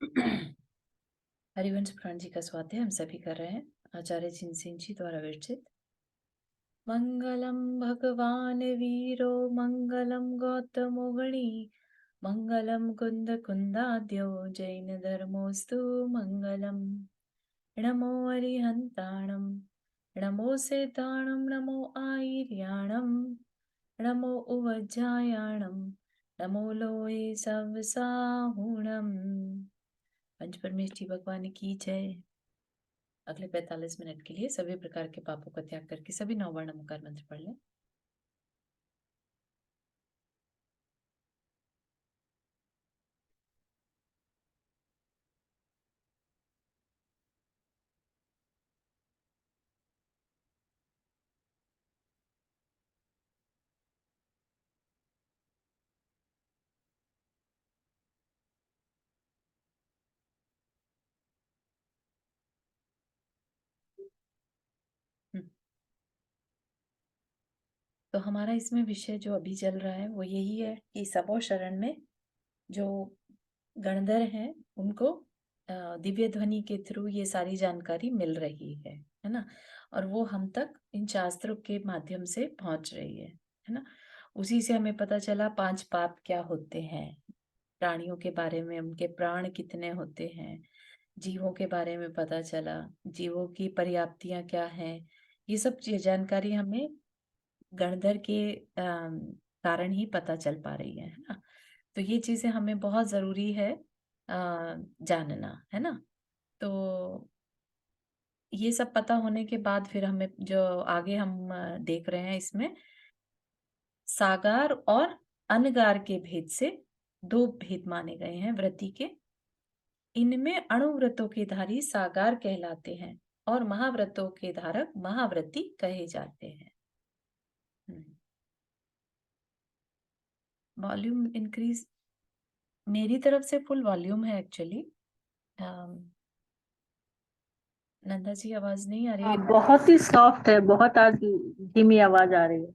हरिवंश पुराण जी का स्वाध्याय हम सभी कर रहे हैं। आचार्य जिनसेन जी द्वारा विरचित। मंगलम भगवान वीरो मंगलम गौतमो गणी मंगलम कुंद कुंदाद्यो जैन धर्मोस्तु मंगलम। नमो अरिहंताणम नमो सेताणम नमो आयर्याणम नमो उवज्जायाणम नमो लोये सवसाहुणम। पंच परमेष्ठी भगवान की जय। अगले 45 मिनट के लिए सभी प्रकार के पापों का त्याग करके सभी 9 वर्ण नमोकार मंत्र पढ़ लें। हम्म। तो हमारा इसमें विषय जो अभी चल रहा है वो यही है कि सबो शरण में जो गणधर हैं उनको दिव्य ध्वनि के थ्रू ये सारी जानकारी मिल रही है ना। और वो हम तक इन शास्त्रों के माध्यम से पहुंच रही है ना। उसी से हमें पता चला 5 पाप क्या होते हैं, प्राणियों के बारे में, उनके प्राण कितने होते हैं, जीवों के बारे में पता चला, जीवों की पर्याप्तियां क्या हैं। ये सब जानकारी हमें गणधर के कारण ही पता चल पा रही है ना। तो ये चीजें हमें बहुत जरूरी है जानना, है ना। तो ये सब पता होने के बाद फिर हमें जो आगे हम देख रहे हैं इसमें सागार और अनगार के भेद से 2 भेद माने गए हैं व्रति के। इनमें अणुव्रतों के धारी सागार कहलाते हैं और महाव्रतों के धारक महाव्रती कहे जाते हैं। वॉल्यूम इंक्रीज मेरी तरफ से फुल वॉल्यूम है एक्चुअली। नंदा जी आवाज नहीं आ रही हाँ, है? बहुत ही सॉफ्ट है, बहुत आज धीमी आवाज आ रही है।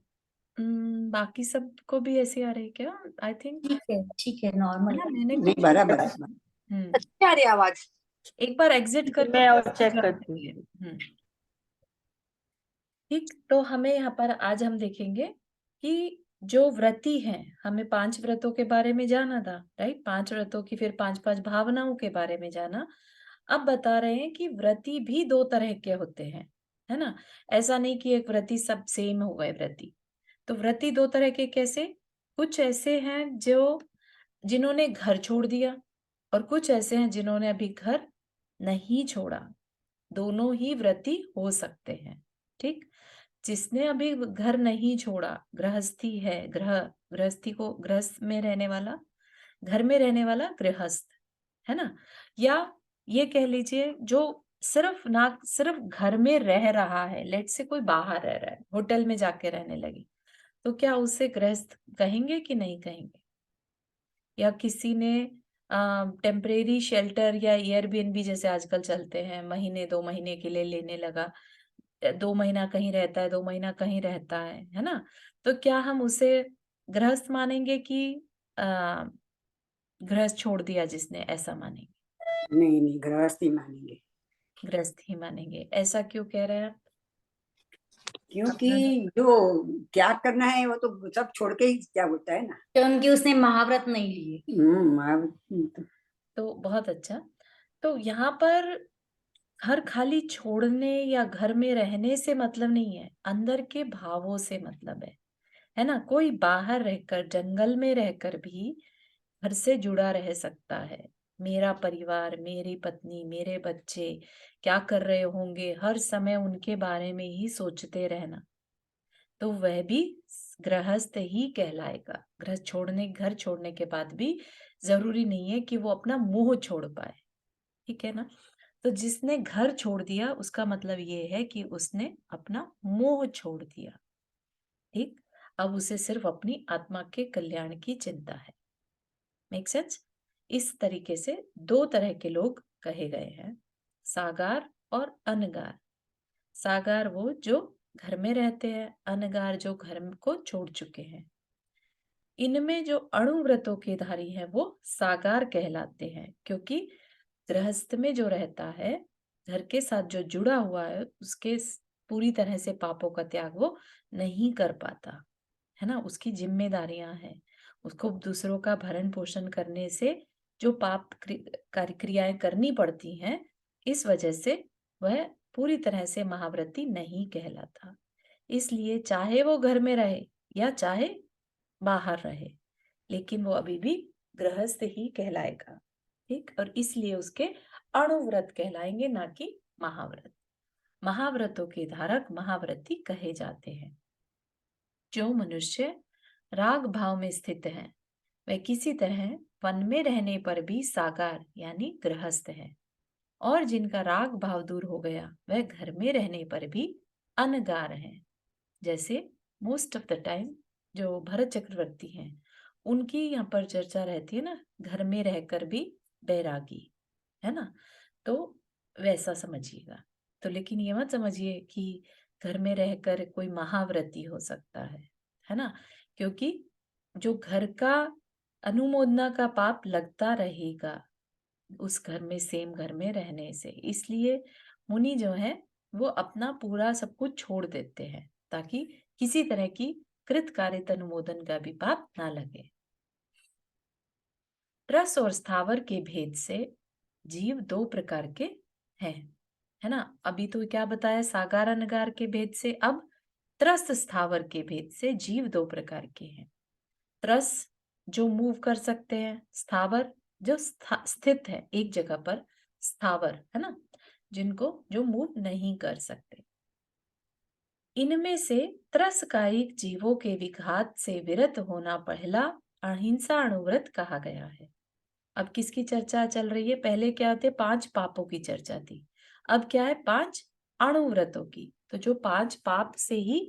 बाकी सबको भी ऐसे आ रही है क्या? आई थिंक ठीक है, नॉर्मल ना, है। मैंने नहीं, कुछ बराबर है। हम्म आ रही आवाज। एक बार एग्जिट करके मैं और वापस चेक ज्वाइन करती करिए। हूँ। ठीक, तो हमें यहाँ पर आज हम देखेंगे कि जो व्रती हैं, हमें 5 व्रतों के बारे में जाना था, राइट। 5 व्रतों की फिर 5 भावनाओं के बारे में जाना। अब बता रहे हैं कि व्रती भी 2 तरह के होते हैं, है ना। ऐसा नहीं कि एक व्रती सब सेम हो गए व्रती। तो व्रती 2 तरह के कैसे? कुछ ऐसे हैं जो जिन्होंने घर छोड़ दिया और कुछ ऐसे हैं जिन्होंने अभी घर नहीं छोड़ा। दोनों ही व्रती हो सकते हैं, ठीक। जिसने अभी घर नहीं छोड़ा, गृहस्थी है, गृहस्थी को गृहस्थ में रहने वाला, घर में रहने वाला गृहस्थ, है ना। या ये कह लीजिए जो सिर्फ घर में रह रहा है, लेट से कोई बाहर रह रहा है, होटल में जाके रहने लगी, तो क्या उसे गृहस्थ कहेंगे कि नहीं कहेंगे? या किसी ने टेम्परेरी शेल्टर या एयरबीएनबी जैसे आजकल चलते हैं, महीने 2 महीने के लिए लेने लगा, 2 महीना कहीं रहता है, 2 महीना कहीं रहता है ना। तो क्या हम उसे गृहस्थ मानेंगे कि गृहस्थ छोड़ दिया जिसने, ऐसा मानेंगे? नहीं नहीं, गृहस्थी मानेंगे। गृहस्थ ही मानेंगे। ऐसा क्यों कह रहे हैं आप? क्योंकि अपना जो त्याग करना है वो तो सब छोड़ के ही त्याग होता है ना। क्योंकि उसने महाव्रत नहीं लिए। तो बहुत अच्छा। तो यहाँ पर घर खाली छोड़ने या घर में रहने से मतलब नहीं है, अंदर के भावों से मतलब है ना। कोई बाहर रहकर, जंगल में रहकर भी घर से जुड़ा रह सकता है। मेरा परिवार, मेरी पत्नी, मेरे बच्चे क्या कर रहे होंगे, हर समय उनके बारे में ही सोचते रहना, तो वह भी गृहस्थ ही कहलाएगा। घर छोड़ने के बाद भी जरूरी नहीं है कि वो अपना मुंह छोड़ पाए, ठीक है ना। तो जिसने घर छोड़ दिया उसका मतलब ये है कि उसने अपना मोह छोड़ दिया, ठीक। अब उसे सिर्फ अपनी आत्मा के कल्याण की चिंता है। Make sense? इस तरीके से 2 तरह के लोग कहे गए हैं, सागार और अनगार। सागार वो जो घर में रहते हैं, अनगार जो घर को छोड़ चुके हैं। इनमें जो अणुव्रतों के धारी हैं वो सागार कहलाते हैं, क्योंकि गृहस्थ में जो रहता है, घर के साथ जो जुड़ा हुआ है, उसके पूरी तरह से पापों का त्याग वो नहीं कर पाता, है ना। उसकी जिम्मेदारियां हैं, उसको दूसरों का भरण पोषण करने से जो पाप क्रियाएं करनी पड़ती हैं, इस वजह से वह पूरी तरह से महाव्रती नहीं कहलाता। इसलिए चाहे वो घर में रहे या चाहे बाहर रहे, लेकिन वो अभी भी गृहस्थ ही कहलाएगा, ठीक। और इसलिए उसके अणुव्रत कहलाएंगे, ना कि महाव्रत। महाव्रतों के धारक महाव्रती कहे जाते हैं। जो मनुष्य राग भाव में स्थित है, वह किसी तरह वन में रहने पर भी साकार यानी गृहस्थ है, और जिनका राग भाव दूर हो गया, वह घर में रहने पर भी अनगार है। जैसे मोस्ट ऑफ द टाइम जो भरत चक्रवर्ती हैं, उनकी यहाँ पर चर्चा रहती है ना, घर में रहकर भी बैरागी, है ना। तो वैसा समझिएगा। तो लेकिन ये मत समझिए कि घर में रहकर कोई महाव्रती हो सकता है ना, क्योंकि जो घर का अनुमोदना का पाप लगता रहेगा उस घर में, सेम घर में रहने से। इसलिए मुनि जो है वो अपना पूरा सब कुछ छोड़ देते हैं, ताकि किसी तरह की कृत कारित अनुमोदन का भी पाप ना लगे। रस और स्थावर के भेद से जीव दो प्रकार के हैं, है ना। अभी तो क्या बताया, सागार अनगार के भेद से। अब त्रस्त स्थावर के भेद से जीव दो प्रकार के हैं। त्रस जो मूव कर सकते हैं, स्थावर जो स्थित है एक जगह पर, स्थावर, है ना, जिनको जो मूव नहीं कर सकते। इनमें से त्रसकायिक जीवों के विघात से विरत होना पहला अहिंसा अणुव्रत कहा गया है। अब किसकी चर्चा चल रही है? पहले क्या थे, 5 पापों की चर्चा थी, अब क्या है, 5 अणुव्रतों की। तो जो 5 पाप से ही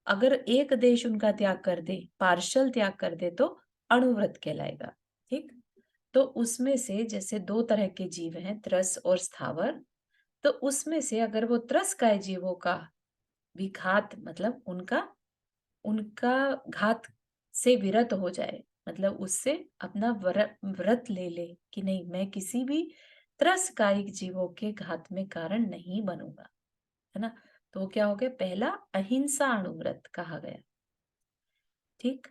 अगर एक देश उनका त्याग कर दे, पार्शल त्याग कर दे, तो अणुव्रत कहलाएगा, ठीक। तो उसमें से जैसे 2 तरह के जीव हैं, त्रस और स्थावर। तो उसमें से अगर वो त्रसकाय जीवों का विघात, मतलब उनका उनका घात से विरत हो जाए, मतलब उससे अपना व्रत ले ले कि नहीं, मैं किसी भी त्रसकायिक जीवों के घात में कारण नहीं बनूंगा, है ना। तो क्या हो गया, पहला अहिंसा अणुव्रत कहा गया, ठीक।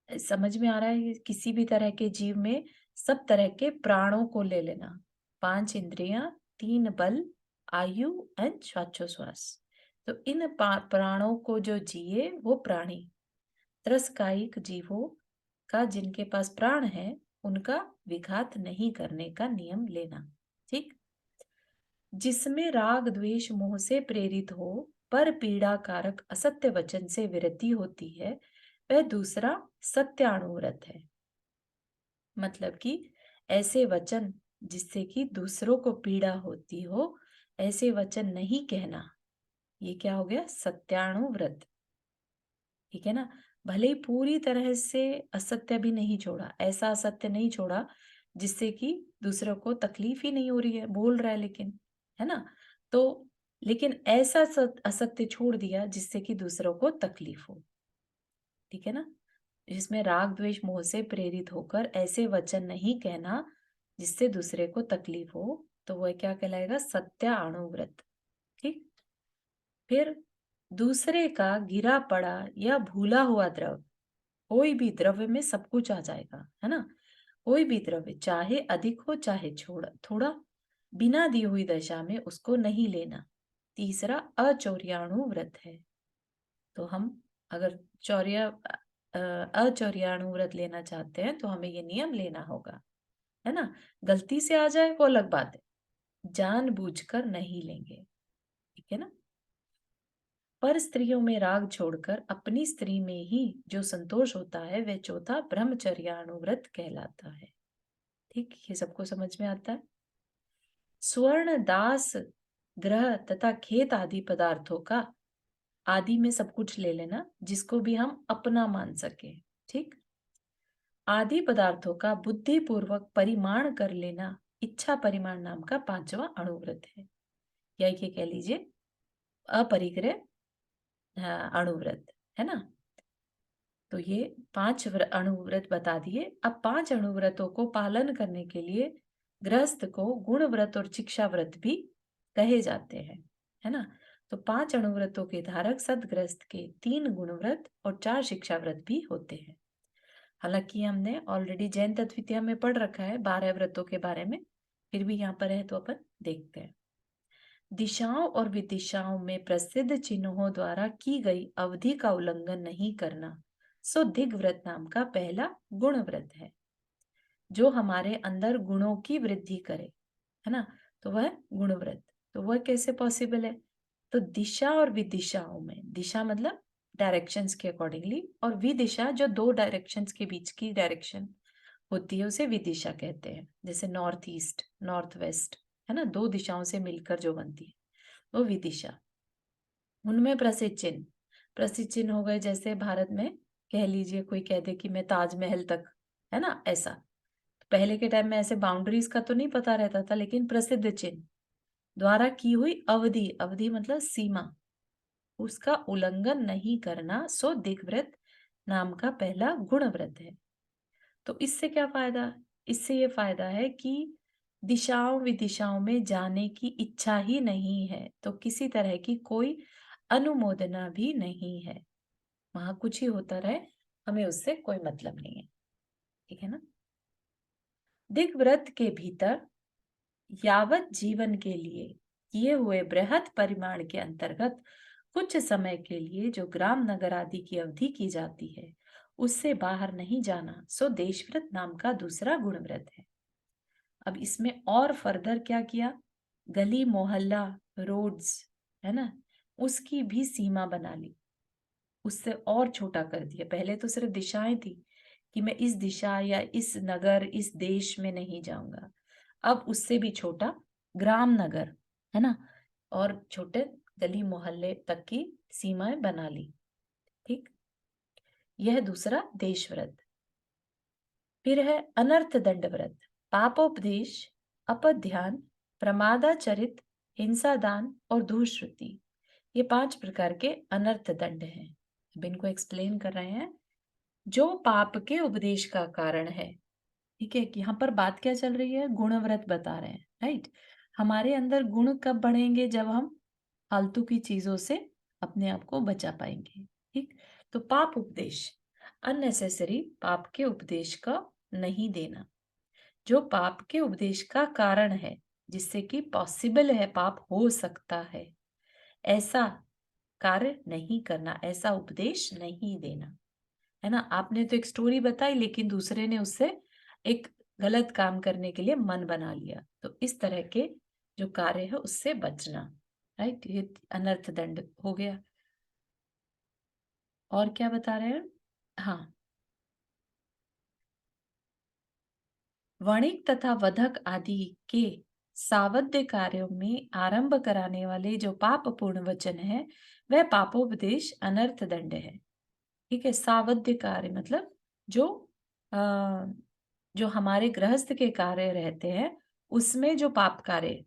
समझ में आ रहा है? किसी भी तरह के जीव में सब तरह के प्राणों को ले लेना, 5 इंद्रियां, 3 बल, आयु एंड श्वासोश्वास। तो इन प्राणों को जो जिए वो प्राणी। त्रसकायिक जीवों का जिनके पास प्राण है, उनका विघात नहीं करने का नियम लेना, ठीक। जिसमें राग द्वेष मोह से प्रेरित हो पर पीड़ा कारक असत्य वचन से विरति होती है, वह दूसरा सत्याणुव्रत है। मतलब कि ऐसे वचन जिससे कि दूसरों को पीड़ा होती हो, ऐसे वचन नहीं कहना, ये क्या हो गया, सत्याणुव्रत, ठीक है ना। भले ही पूरी तरह से असत्य भी नहीं छोड़ा, ऐसा असत्य नहीं छोड़ा जिससे कि दूसरों को तकलीफ ही नहीं हो रही है, बोल रहा है लेकिन, है ना। तो लेकिन ऐसा असत्य छोड़ दिया जिससे कि दूसरों को तकलीफ हो, ठीक है ना। जिसमें राग द्वेष मोह से प्रेरित होकर ऐसे वचन नहीं कहना जिससे दूसरे को तकलीफ हो, तो वह क्या कहलाएगा, सत्याणुव्रत, ठीक। फिर दूसरे का गिरा पड़ा या भूला हुआ द्रव्य, कोई भी द्रव्य में सब कुछ आ जाएगा, है ना। कोई भी द्रव्य चाहे अधिक हो चाहे थोड़ा, बिना दी हुई दशा में उसको नहीं लेना, तीसरा अचौर्याणु व्रत है। तो हम अगर अचौर्याणु व्रत लेना चाहते हैं तो हमें ये नियम लेना होगा, है ना। गलती से आ जाए वो अलग बात है, जानबूझकर नहीं लेंगे, ठीक है ना। पर स्त्रियों में राग छोड़कर अपनी स्त्री में ही जो संतोष होता है, वह चौथा ब्रह्मचर्याणुव्रत कहलाता है, ठीक। ये सबको समझ में आता है। स्वर्ण दास ग्रह तथा खेत आदि पदार्थों का आदि में सब कुछ ले लेना जिसको भी हम अपना मान सके, ठीक। आदि पदार्थों का बुद्धि पूर्वक परिमाण कर लेना इच्छा परिमाण नाम का 5वां अणुव्रत है, या ये कह लीजिए अपरिग्रह अणुव्रत, है ना। तो ये 5 अणुव्रत बता दिए। अब 5 अणुव्रतों को पालन करने के लिए गृहस्थ को गुण व्रत और शिक्षा व्रत भी कहे जाते हैं, है ना। तो 5 अणुव्रतों के धारक सदगृहस्थ के 3 गुण व्रत और 4 शिक्षा व्रत भी होते हैं। हालांकि हमने ऑलरेडी जैन तत्विद्या में पढ़ रखा है 12 व्रतों के बारे में, फिर भी यहाँ पर है तो अपन देखते हैं। दिशाओं और विदिशाओं में प्रसिद्ध चिन्हों द्वारा की गई अवधि का उल्लंघन नहीं करना सो दिग्व्रत नाम का पहला गुण व्रत है, जो हमारे अंदर गुणों की वृद्धि करे, है ना। तो वह गुण व्रत, तो वह कैसे पॉसिबल है? तो दिशा और विदिशाओं में, दिशा मतलब डायरेक्शंस के अकॉर्डिंगली, और विदिशा जो 2 डायरेक्शंस के बीच की डायरेक्शन होती है उसे विदिशा कहते हैं। जैसे नॉर्थ ईस्ट, नॉर्थ वेस्ट, है ना, 2 दिशाओं से मिलकर जो बनती है वो विदिशा। उनमें प्रसिद्ध चिन्ह हो गए, जैसे भारत में कह लीजिए कोई कह दे कि मैं ताजमहल तक, है ना, ऐसा। पहले के टाइम में ऐसे बाउंड्रीज का तो नहीं पता रहता था, लेकिन प्रसिद्ध चिन्ह द्वारा की हुई अवधि, अवधि मतलब सीमा, उसका उल्लंघन नहीं करना सो दिग्व्रत नाम का पहला गुण व्रत है। तो इससे क्या फायदा? इससे ये फायदा है कि दिशाओं विदिशाओं में जाने की इच्छा ही नहीं है, तो किसी तरह की कोई अनुमोदना भी नहीं है, वहां कुछ ही होता रहे, हमें उससे कोई मतलब नहीं है, ठीक है ना। दिग्व्रत के भीतर यावत जीवन के लिए किए हुए बृहद परिमाण के अंतर्गत कुछ समय के लिए जो ग्राम नगर आदि की अवधि की जाती है उससे बाहर नहीं जाना सो देशव्रत नाम का दूसरा गुण व्रत है। अब इसमें और फर्दर क्या किया, गली मोहल्ला, रोड्स, है ना, उसकी भी सीमा बना ली, उससे और छोटा कर दिया। पहले तो सिर्फ दिशाएं थी कि मैं इस दिशा या इस नगर, इस देश में नहीं जाऊंगा, अब उससे भी छोटा ग्राम नगर, है ना, और छोटे गली मोहल्ले तक की सीमाएं बना ली, ठीक। यह दूसरा देश व्रत। फिर है अनर्थ दंड व्रत। पापोपदेश, अपध्यान, प्रमादाचरित, हिंसादान और दुष्श्रुति, ये 5 प्रकार के अनर्थ दंड हैं। अब इनको एक्सप्लेन कर रहे हैं। जो पाप के उपदेश का कारण है, ठीक है, कि यहाँ पर बात क्या चल रही है, गुण व्रत बता रहे हैं, राइट। हमारे अंदर गुण कब बढ़ेंगे? जब हम फालतू की चीजों से अपने आप को बचा पाएंगे, ठीक। तो पाप उपदेश, अननेसेसरी पाप के उपदेश का नहीं देना, जो पाप के उपदेश का कारण है, जिससे कि पॉसिबल है, पाप हो सकता है, ऐसा कार्य नहीं करना, ऐसा उपदेश नहीं देना, है ना। आपने तो एक स्टोरी बताई, लेकिन दूसरे ने उससे एक गलत काम करने के लिए मन बना लिया, तो इस तरह के जो कार्य है उससे बचना, राइट। ये अनर्थ दंड हो गया। और क्या बता रहे हैं? हाँ, वणिक तथा वधक आदि के सावध्य कार्यों में आरंभ कराने वाले जो पाप पूर्ण वचन है वह पापोपदेश अनर्थ दंड है, ठीक है। सावध्य कार्य मतलब जो आ, जो हमारे गृहस्थ के कार्य रहते हैं उसमें जो पाप कार्य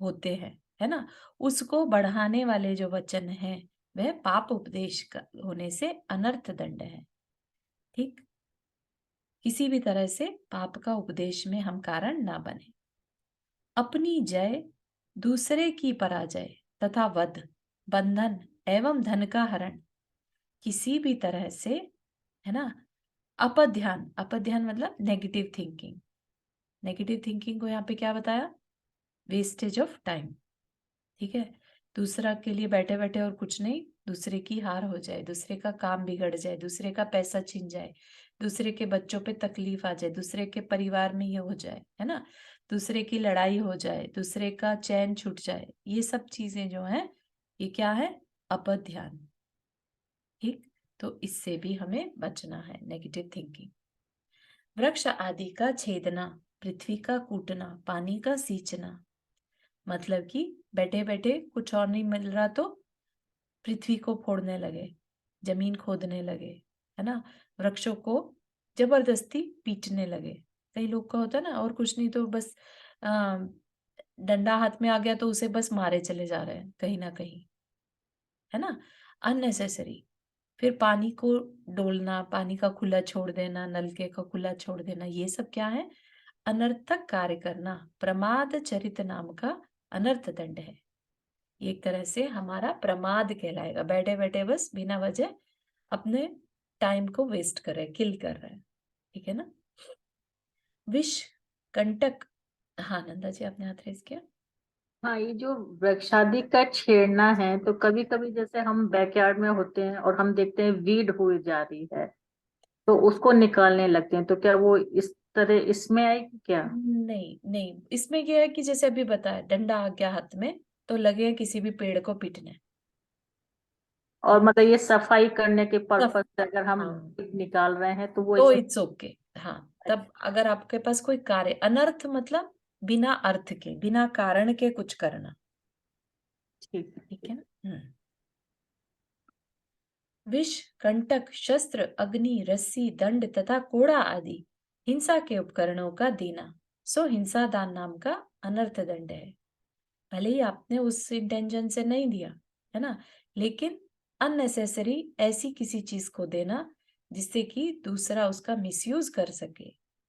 होते हैं, है ना, उसको बढ़ाने वाले जो वचन है वह पाप उपदेश का होने से अनर्थ दंड है, ठीक। किसी भी तरह से पाप का उपदेश में हम कारण ना बने। अपनी जय, दूसरे की पराजय तथा वध, बंधन एवं धन का हरण, किसी भी तरह से, है ना। अपध्यान, अपध्यान मतलब नेगेटिव थिंकिंग, नेगेटिव थिंकिंग को यहाँ पे क्या बताया, वेस्टेज ऑफ टाइम, ठीक है। दूसरा के लिए बैठे बैठे और कुछ नहीं, दूसरे की हार हो जाए, दूसरे का काम बिगड़ जाए, दूसरे का पैसा छिन जाए, दूसरे के बच्चों पे तकलीफ आ जाए, दूसरे के परिवार में ये हो जाए, है ना, दूसरे की लड़ाई हो जाए, दूसरे का चैन छूट जाए, ये सब चीजें जो है ये क्या है, अपध्यान, ठीक। तो इससे भी हमें बचना है, नेगेटिव थिंकिंग। वृक्ष आदि का छेदना, पृथ्वी का कूटना, पानी का सींचना, मतलब कि बैठे बैठे कुछ और नहीं मिल रहा तो पृथ्वी को फोड़ने लगे, जमीन खोदने लगे, है ना, वृक्षों को जबरदस्ती पीटने लगे। कई लोग का होता है ना, और कुछ नहीं तो बस डंडा हाथ में आ गया तो उसे बस मारे चले जा रहे हैं कहीं ना कहीं, है ना, अननेसेसरी। फिर पानी को डोलना, पानी का खुला छोड़ देना, नलके का खुला छोड़ देना, ये सब क्या है, अनर्थक कार्य करना प्रमाद चरित नाम का अनर्थ दंड है। एक तरह से हमारा प्रमाद कहलाएगा, बैठे बैठे बस बिना वजह अपने टाइम को वेस्ट कर रहे, किल कर रहे हैं, ठीक है ना। विष कंटक, हाँ नंदा जी आपने हाथ रेस किया। हाँ, ये जो वृक्षादि का छेड़ना है, तो कभी कभी जैसे हम बैकयार्ड में होते हैं और हम देखते हैं वीड हुई जा रही है, तो उसको निकालने लगते हैं, तो क्या वो इस तरह इसमें आएगी क्या? नहीं नहीं, इसमें क्या है कि जैसे अभी बताया, डंडा आ गया हाथ में तो लगे किसी भी पेड़ को पीटने, और मतलब ये सफाई करने के तब पर्पज से अगर हम हाँ निकाल रहे हैं तो वो तो इसमें। It's okay. हाँ, तब अगर आपके पास कोई कार्य, अनर्थ मतलब बिना अर्थ के, बिना कारण के कुछ करना, ठीक है। ठीक है ना। विष, कंटक, शस्त्र, अग्नि, रस्सी, दंड तथा कोड़ा आदि हिंसा के उपकरणों का देना सो हिंसा दान नाम का अनर्थ दंड है। भले ही आपने उस इंटेंशन से नहीं दिया, है ना, लेकिन अननेसेसरी ऐसी किसी चीज को देना जिससे कि दूसरा उसका मिसयूज कर सके,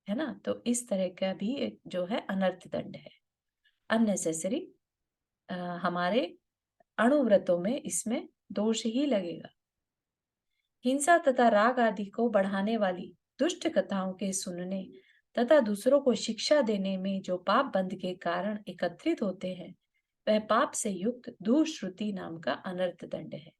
है ना, तो इस तरह का भी एक जो है अनर्थ दंड है। अननेसेसरी हमारे अणुव्रतों में इसमें दोष ही लगेगा। हिंसा तथा राग आदि को बढ़ाने वाली दुष्ट कथाओं के सुनने तथा दूसरों को शिक्षा देने में जो पाप बंध के कारण एकत्रित होते हैं, वह पाप से युक्त दुष्श्रुति नाम का अनर्थ दंड है।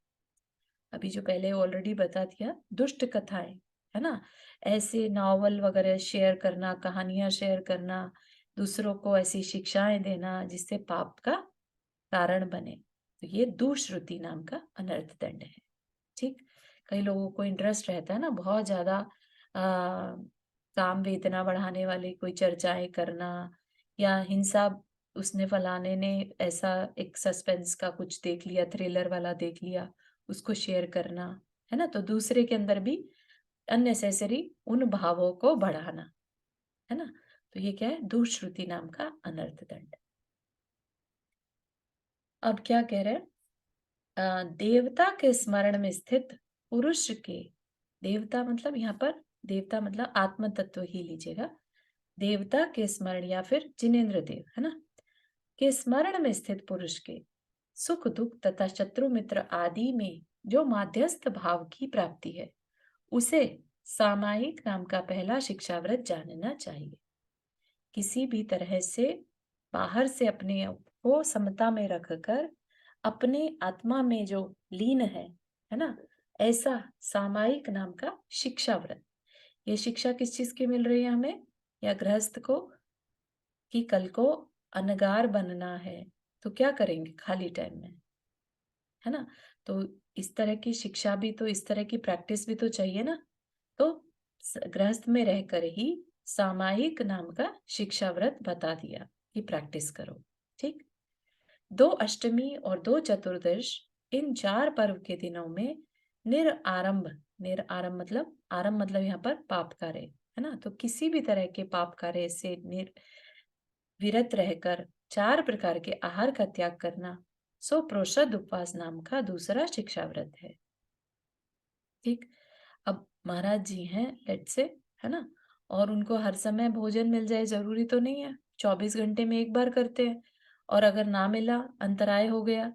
अभी जो पहले ऑलरेडी बता दिया, दुष्ट कथाएं, है ना, ऐसे नॉवल वगैरह शेयर करना, कहानियां शेयर करना, दूसरों को ऐसी शिक्षाएं देना जिससे पाप का कारण बने, तो ये दुष्श्रुति नाम का अनर्थ दंड है। ठीक, कई लोगों को इंटरेस्ट रहता है ना बहुत ज्यादा काम वेदना बढ़ाने वाली कोई चर्चाएं करना, या हिंसा, उसने फलाने ने ऐसा एक सस्पेंस का कुछ देख लिया, थ्रिलर वाला देख लिया, उसको शेयर करना, है ना, तो दूसरे के अंदर भी अननेसेसरी उन भावों को बढ़ाना, है ना, तो ये क्या है, दुष्श्रुति नाम का अनर्थ दंड। अब क्या कह रहे हैं, देवता के स्मरण में स्थित पुरुष के, देवता मतलब यहाँ पर, देवता मतलब आत्म तत्व ही लीजिएगा, देवता के स्मरण या फिर जिनेन्द्र देव, है ना, के स्मरण में स्थित पुरुष के सुख दुख तथा शत्रु मित्र आदि में जो माध्यस्थ भाव की प्राप्ति है, उसे सामायिक नाम का पहला शिक्षाव्रत जानना चाहिए। किसी भी तरह से बाहर से अपने को समता में रखकर अपने आत्मा में जो लीन है ना, ऐसा सामायिक नाम का शिक्षा व्रत। ये शिक्षा किस चीज की मिल रही है हमें, या गृहस्थ को कि कल को अनगार बनना है तो क्या करेंगे खाली टाइम में, है ना, तो इस तरह की शिक्षा भी, तो इस तरह की प्रैक्टिस भी तो चाहिए ना, तो गृहस्थ में रहकर ही सामायिक नाम का शिक्षा व्रत बता दिया कि प्रैक्टिस करो। ठीक, 2 अष्टमी और 2 चतुर्दश, इन 4 पर्व के दिनों में निरारंभ, निरारंभ मतलब, आरंभ मतलब यहाँ पर पाप कार्य, है ना, तो किसी भी तरह के पाप कार्य से विरत रहकर 4 प्रकार के आहार का त्याग करना सो प्रोषद उपवास नाम का दूसरा शिक्षा व्रत है। ठीक, अब महाराज जी हैं लेट्स से, है ना, और उनको हर समय भोजन मिल जाए जरूरी तो नहीं है, 24 घंटे में एक बार करते हैं, और अगर ना मिला, अंतराय हो गया,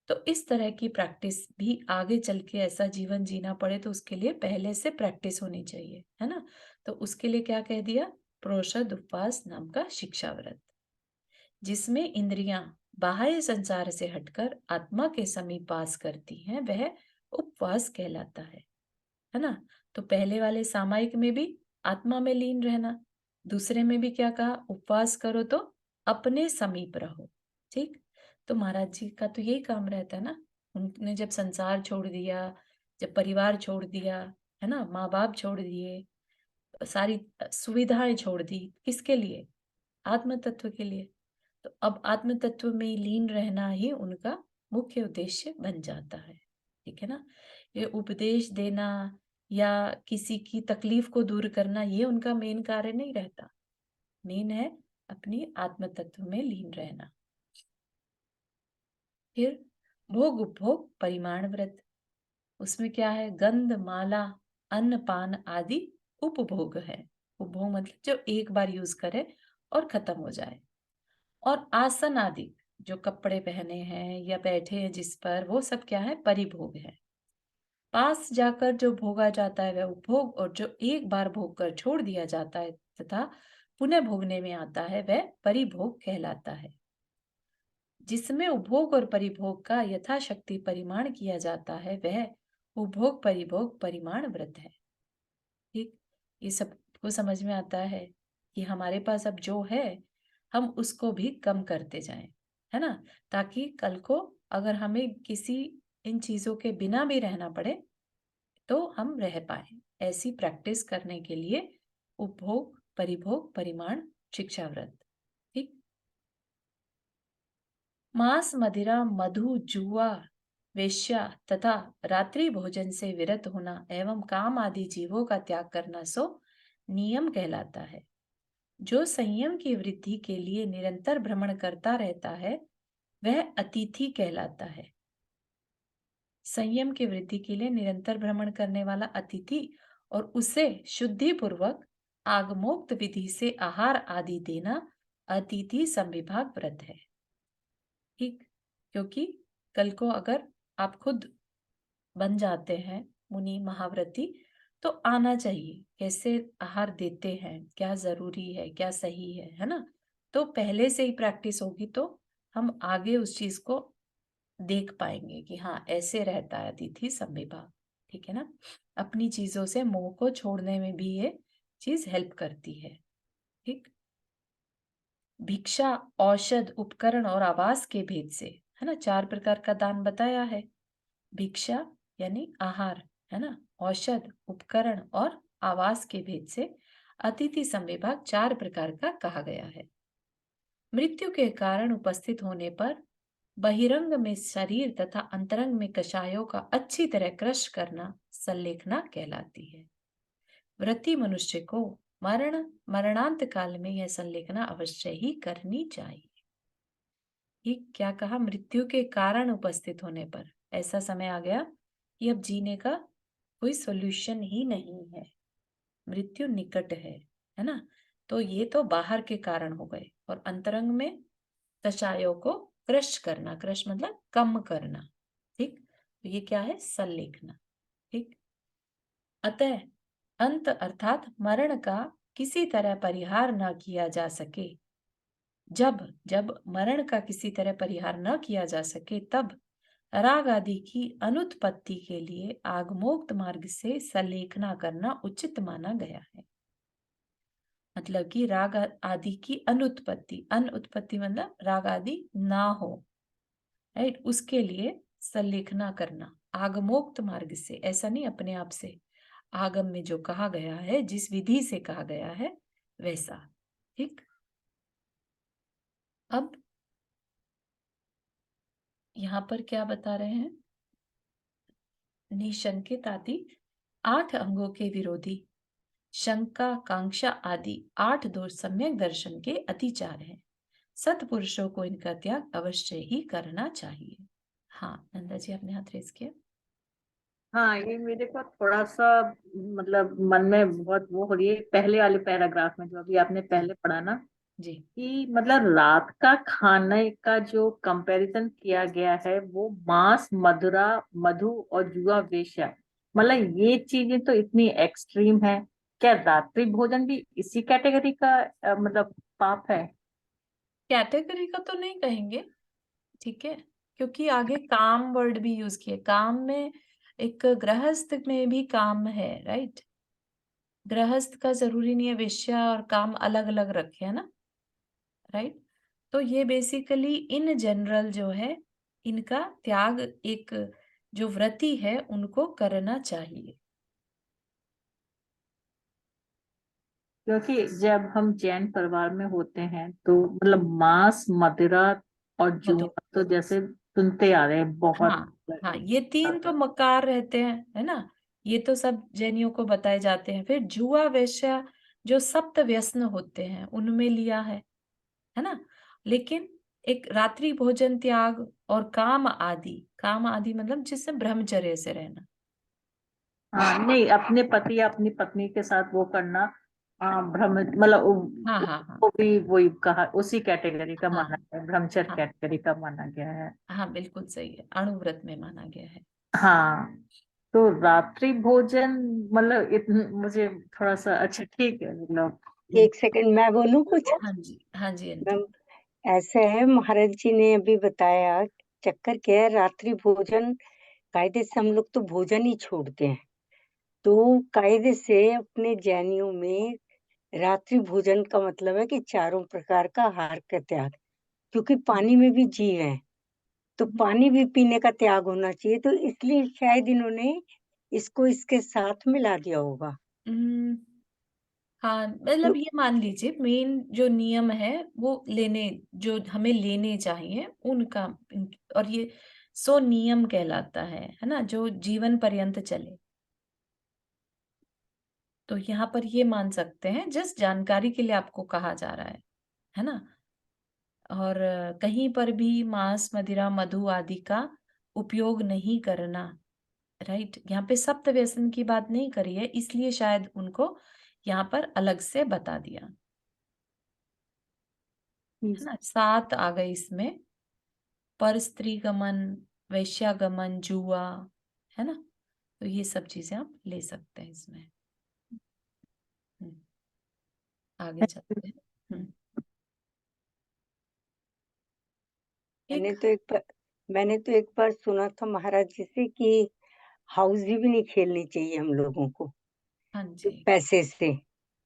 तो इस तरह की प्रैक्टिस भी आगे चल के ऐसा जीवन जीना पड़े तो उसके लिए पहले से प्रैक्टिस होनी चाहिए, है ना, तो उसके लिए क्या कह दिया, प्रोषद उपवास नाम का शिक्षा व्रत, जिसमें इंद्रियां बाह्य संसार से हटकर आत्मा के समीप वास करती हैं, वह उपवास कहलाता है ना, तो पहले वाले सामायिक में भी आत्मा में लीन रहना, दूसरे में भी क्या कहा, उपवास करो तो अपने समीप रहो। ठीक, तो महाराज जी का तो यही काम रहता है ना, उन्होंने जब संसार छोड़ दिया, जब परिवार छोड़ दिया, है ना, माँ बाप छोड़ दिए, सारी सुविधाएं छोड़ दी, किसके लिए, आत्म तत्व के लिए, तो अब आत्म तत्व में लीन रहना ही उनका मुख्य उद्देश्य बन जाता है। ठीक है ना, ये उपदेश देना या किसी की तकलीफ को दूर करना ये उनका मेन कार्य नहीं रहता, मेन है अपनी आत्म तत्व में लीन रहना। फिर भोग उपभोग परिमाण व्रत, उसमें क्या है, गंध माला अन्न पान आदि उपभोग है, उपभोग मतलब जो एक बार यूज करे और खत्म हो जाए। और आसन आदि जो कपड़े पहने हैं या बैठे हैं जिस पर, वो सब क्या है? परिभोग है। पास जाकर जो भोगा जाता है वह उपभोग, और जो एक बार भोग कर छोड़ दिया जाता है तथा पुनः भोगने में आता है वह परिभोग कहलाता है। जिसमें उपभोग और परिभोग का यथाशक्ति परिमाण किया जाता है वह उपभोग परिभोग परिमाण व्रत है। ठीक, ये सबको समझ में आता है कि हमारे पास अब जो है हम उसको भी कम करते जाएं, है ना, ताकि कल को अगर हमें किसी इन चीजों के बिना भी रहना पड़े तो हम रह पाए। ऐसी प्रैक्टिस करने के लिए उपभोग परिभोग परिमाण शिक्षा व्रत। ठीक, मांस मदिरा मधु जुआ वेश्या तथा रात्रि भोजन से विरत होना एवं काम आदि जीवों का त्याग करना सो नियम कहलाता है। जो संयम की वृद्धि के लिए निरंतर भ्रमण करता रहता है वह अतिथि कहलाता है। संयम की वृद्धि के लिए निरंतर भ्रमण करने वाला अतिथि, और उसे शुद्धि पूर्वक आगमोक्त विधि से आहार आदि देना अतिथि संविभाग व्रत है। ठीक, क्योंकि कल को अगर आप खुद बन जाते हैं मुनि महाव्रती तो आना चाहिए कैसे आहार देते हैं, क्या जरूरी है, क्या सही है ना। तो पहले से ही प्रैक्टिस होगी तो हम आगे उस चीज को देख पाएंगे कि हाँ ऐसे रहता है अतिथि संविभाग। ठीक है ना, अपनी चीजों से मोह को छोड़ने में भी ये चीज हेल्प करती है। ठीक, भिक्षा औषध उपकरण और आवास के भेद से, है ना, 4 प्रकार का दान बताया है। भिक्षा यानी आहार, है ना, औषध उपकरण और आवास के भेद से अतिथि संविभाग 4 प्रकार का कहा गया है। मृत्यु के कारण उपस्थित होने पर बहिरंग में शरीर तथा अंतरंग में कषायों का अच्छी तरह क्रश करना संलेखना कहलाती है। व्रती मनुष्य को मरणांत काल में यह संलेखना अवश्य ही करनी चाहिए। ये क्या कहा? मृत्यु के कारण उपस्थित होने पर, ऐसा समय आ गया कि अब जीने का कोई सॉल्यूशन ही नहीं है, मृत्यु निकट है ना। तो ये तो बाहर के कारण हो गए, और अंतरंग में कषायों को क्रश करना, क्रश मतलब कम करना। ठीक, तो ये क्या है? संलेखना। ठीक, अतः अंत अर्थात मरण का किसी तरह परिहार न किया जा सके, जब जब मरण का किसी तरह परिहार न किया जा सके तब राग आदि की अनुत्पत्ति के लिए आगमोक्त मार्ग से संलेखना करना उचित माना गया है। मतलब कि राग आदि की अनुत्पत्ति, अनुत्पत्ति मतलब राग आदि ना हो, राइट, उसके लिए संलेखना करना आगमोक्त मार्ग से, ऐसा नहीं अपने आप से, आगम में जो कहा गया है, जिस विधि से कहा गया है वैसा। ठीक, अब यहाँ पर क्या बता रहे हैं? निशंकित आदि 8 अंगों के विरोधी शंका कांक्षा आदि 8 दोष सम्यक दर्शन के अतिचार हैं। सत्पुरुषों को इनका त्याग अवश्य ही करना चाहिए। हाँ नंदा जी, आपने हाथ रेस किया। हाँ, ये मेरे को थोड़ा सा मतलब मन में बहुत वो हो रही है पहले वाले पैराग्राफ में जो अभी आपने पहले पढ़ा ना, जी, कि मतलब रात का खाने का जो कंपैरिजन किया गया है वो मांस मदिरा मधु और जुआ वेश्या, मतलब ये चीजें तो इतनी एक्सट्रीम है। क्या रात्रि भोजन भी इसी कैटेगरी का मतलब पाप है? कैटेगरी का तो नहीं कहेंगे, ठीक है, क्योंकि आगे काम वर्ड भी यूज किए। काम में एक गृहस्थ में भी काम है, राइट। गृहस्थ का जरूरी नहीं है वेश्या और काम अलग अलग रखे, है ना, राइट। तो ये बेसिकली इन जनरल जो है इनका त्याग एक जो व्रती है उनको करना चाहिए। क्योंकि जब हम जैन परिवार में होते हैं तो मतलब मांस मदिरा और मधु, जुआ तो जैसे सुनते आ रहे हैं बहुत। हाँ हाँ, ये 3 तो मकार रहते हैं, है ना, ये तो सब जैनियों को बताए जाते हैं। फिर जुआ वेश्या जो सप्त व्यसन होते हैं उनमें लिया है ना। लेकिन एक रात्रि भोजन त्याग और काम आदि, काम आदि मतलब जिससे ब्रह्मचर्य से रहना। हाँ नहीं, अपने पति या अपनी पत्नी के साथ वो करना, हाँ, भ्रम मतलब हाँ हाँ हाँ वो भी वही कहा, उसी कैटेगरी का हाँ माना गया, ब्रह्मचर्य हाँ कैटेगरी का माना गया है। हाँ, बिल्कुल सही है, अणुव्रत में माना गया है। हाँ, तो रात्रि भोजन मतलब मुझे थोड़ा सा, अच्छा ठीक है मतलब। एक सेकंड मैं बोलूं कुछ। हाँ जी, हाँ जी आंटी। मैम, ऐसा है, महाराज जी ने अभी बताया, चक्कर क्या है, रात्रि भोजन कायदे से हम लोग तो भोजन ही छोड़ते हैं। तो कायदे से अपने जैनियों में रात्रि भोजन का मतलब है कि चारों प्रकार का आहार का त्याग, क्योंकि पानी में भी जीव है, तो पानी भी पीने का त्याग होना चाहिए, तो इसलिए शायद इन्होंने इसको इसके साथ मिला दिया होगा। हम्म, हाँ मतलब ये मान लीजिए मेन जो नियम है वो लेने, जो हमें लेने चाहिए उनका, और ये सो नियम कहलाता है ना, जो जीवन पर्यंत चले। तो यहाँ पर ये मान सकते हैं, जस्ट जानकारी के लिए आपको कहा जा रहा है ना। और कहीं पर भी मांस मदिरा मधु आदि का उपयोग नहीं करना, राइट। यहाँ पे सप्त व्यसन की बात नहीं करी है, इसलिए शायद उनको यहाँ पर अलग से बता दिया, है ना। 7 आ गए इसमें, पर स्त्री गमन, वैश्यागमन, जुआ, है ना। तो ये सब चीजें आप ले सकते हैं इसमें। हम्म, आगे चलते हैं। मैंने एक, तो एक बार मैंने तो एक बार सुना था महाराज जी से कि हाउसी भी नहीं खेलनी चाहिए हम लोगों को हाँ जी, पैसे से,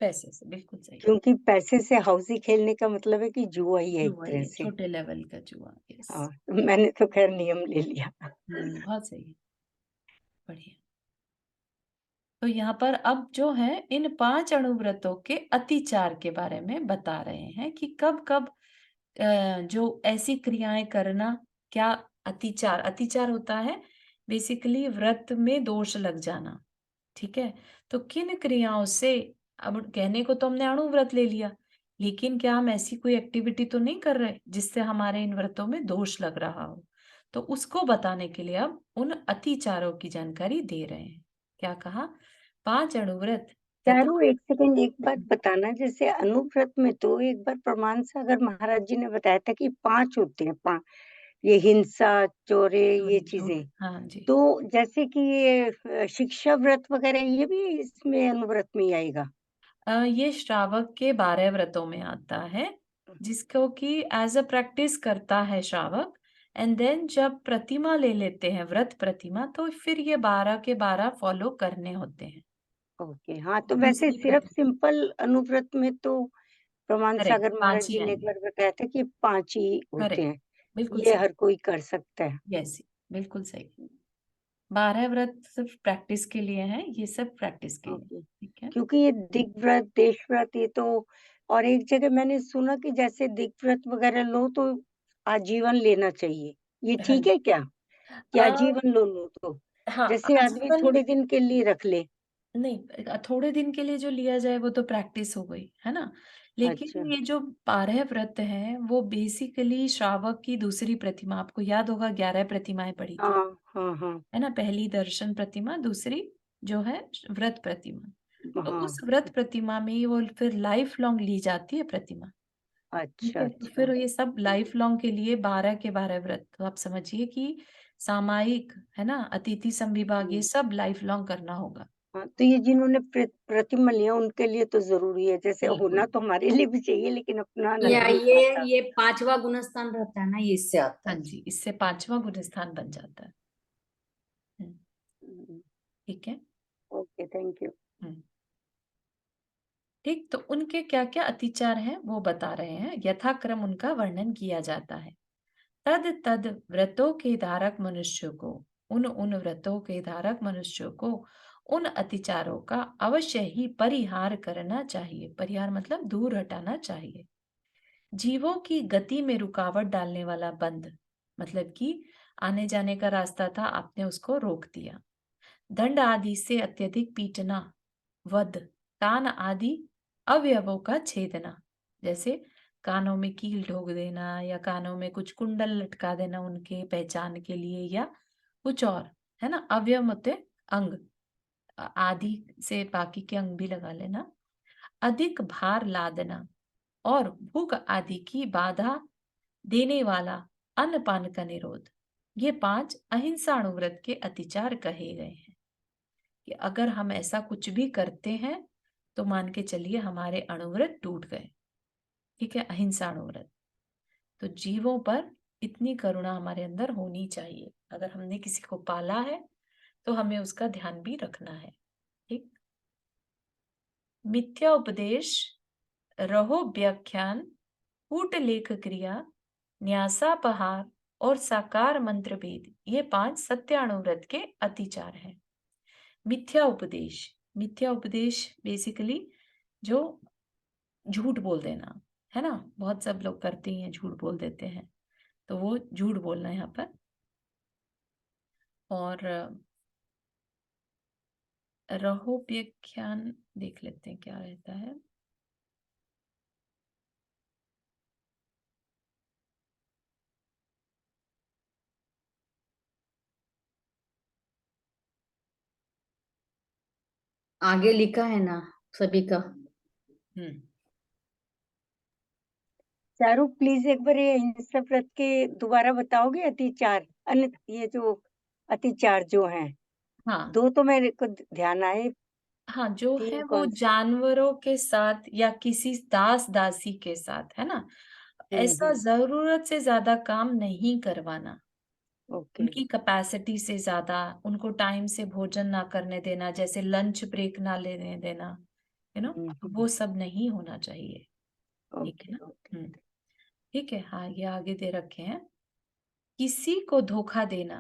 पैसे से बिल्कुल सही। क्योंकि पैसे से हाउसी खेलने का मतलब है कि जुआ ही है एक जुआ, तरह ये से। छोटे लेवल का जुआ, यस। हाँ, तो मैंने तो खैर नियम ले लिया। बहुत सही है, बढ़िया। तो यहाँ पर अब जो है इन 5 अणुव्रतों के अतिचार के बारे में बता रहे हैं कि कब कब जो ऐसी क्रियाएं करना, क्या अतिचार, अतिचार होता है बेसिकली व्रत में दोष लग जाना, ठीक है। तो किन क्रियाओं से, अब कहने को तो हमने अणुव्रत ले लिया, लेकिन क्या हम ऐसी कोई एक्टिविटी तो नहीं कर रहे जिससे हमारे इन व्रतों में दोष लग रहा हो। तो उसको बताने के लिए अब उन अतिचारों की जानकारी दे रहे हैं। क्या कहा, 5 अणुव्रत तथा, चारों, एक सेकंड, एक बात बताना, जैसे अनुव्रत में तो एक बार प्रमाण सागर महाराज जी ने बताया था कि 5 होते हैं, 5, ये हिंसा, चोरी, ये चोरी झूठ, चीजें। हाँ जी। तो जैसे कि ये शिक्षा व्रत वगैरह, ये भी इसमें अनुव्रत में ही आएगा? ये श्रावक के 12 व्रतों में आता है, जिसको कि एज अ प्रैक्टिस करता है श्रावक। एंड देन जब प्रतिमा ले लेते हैं, व्रत प्रतिमा, तो फिर ये 12 के 12 फॉलो करने होते हैं। ओके, हाँ, तो वैसे दूसरी सिर्फ प्रतिमा, सिंपल अनुव्रत में तो प्रमाण करेक्ट, सागर 5 महाराज ही जी ने एक आएंगे। बार बताया था कि 5 ही होते करेक्ट, हैं, बिल्कुल ये सही, हर कोई कर सकता है। यस, बिल्कुल सही। 12 व्रत सिर्फ प्रैक्टिस के लिए हैं, ये सब प्रैक्टिस के लिए, ओके, ठीक है। क्योंकि ये दिग्व्रत, देशव्रत, ये तो, और एक जगह मैंने सुना कि जैसे दिग्व्रत वगैरह लो तो आजीवन लेना चाहिए, ये हाँ ठीक है क्या, कि जी। आजीवन लो तो, हाँ, जैसे आदमी आजीवन थोड़े दिन के लिए रख ले? नहीं, थोड़े दिन के लिए जो लिया जाए वो तो प्रैक्टिस हो गई, है ना। अच्छा, लेकिन ये जो 12 व्रत है वो बेसिकली श्रावक की दूसरी प्रतिमा, आपको याद होगा 11 प्रतिमाएं पढ़ी थी, हाँ हाँ हाँ है ना। पहली दर्शन प्रतिमा, दूसरी जो है व्रत प्रतिमा। तो हाँ, उस व्रत प्रतिमा में ही वो फिर लाइफ लॉन्ग ली जाती है प्रतिमा, ठीक अच्छा है। तो अच्छा। फिर ये सब लाइफ लॉन्ग के लिए 12 के 12 व्रत, तो आप समझिए कि सामायिक, है ना, अतिथि संविभाग, ये सब लाइफ लॉन्ग करना होगा। हाँ, तो ये जिन्होंने प्रतिमा लिया उनके लिए तो जरूरी है, जैसे होना बिल्कुल, तो हमारे लिए भी चाहिए, लेकिन अपना या नहीं हो ये पाता। ये 5वां गुणस्थान रहता है ना, ये इससे आता हाँ है। जी, इससे 5वां गुण स्थान बन जाता है। हम्म, ठीक है। Okay, thank you. हम्म, ठीक। तो उनके क्या क्या अतिचार हैं वो बता रहे हैं, यथाक्रम उनका वर्णन किया जाता है। तद तद व्रतों के धारक मनुष्य को, उन उन व्रतों के धारक मनुष्यों को उन अतिचारों का अवश्य ही परिहार करना चाहिए। परिहार मतलब दूर हटाना चाहिए। जीवों की गति में रुकावट डालने वाला बंध, मतलब कि आने जाने का रास्ता था, आपने उसको रोक दिया। दंड आदि से अत्यधिक पीटना, वध, कान आदि अवयवों का छेदना, जैसे कानों में कील ठोक देना या कानों में कुछ कुंडल लटका देना उनके पहचान के लिए, या कुछ और, है ना। अवयव होते अंग, आदि से बाकी के अंग भी लगा लेना। अधिक भार लादना और भूख आदि की बाधा देने वाला अन्नपान का निरोध, ये 5 अहिंसा अणुव्रत के अतिचार कहे गए हैं। कि अगर हम ऐसा कुछ भी करते हैं तो मान के चलिए हमारे अणुव्रत टूट गए। ठीक है, अहिंसा अणुव्रत। तो जीवों पर इतनी करुणा हमारे अंदर होनी चाहिए। अगर हमने किसी को पाला है तो हमें उसका ध्यान भी रखना है। ठीक। मिथ्या उपदेश, रहो व्याख्यान, कूट लेख क्रिया, न्यासापहार और साकार मंत्र भेद, ये 5 सत्यानुव्रत के अतिचार हैं। मिथ्या उपदेश, मिथ्या उपदेश बेसिकली जो झूठ बोल देना है ना, बहुत सब लोग करते ही हैं, झूठ बोल देते हैं, तो वो झूठ बोलना है यहाँ पर। और रहो व्याख्यान देख लेते हैं क्या रहता है। आगे लिखा है ना सभी का। चारू प्लीज एक बार ये अहिंसा व्रत के दोबारा बताओगे? अतिचार, अन्य ये जो अतिचार जो हैं, हाँ 2 तो मेरे को ध्यान आए, हाँ, जो 3 है वो कौन से? जानवरों के साथ या किसी दास दासी के साथ, है ना, ऐसा जरूरत से ज्यादा काम नहीं करवाना, ओके। उनकी कैपेसिटी से ज्यादा, उनको टाइम से भोजन ना करने देना, जैसे लंच ब्रेक ना लेने देना, वो सब नहीं होना चाहिए। ठीक है ओके ना। ओके। ठीक है। हाँ, ये आगे दे रखे हैं। किसी को धोखा देना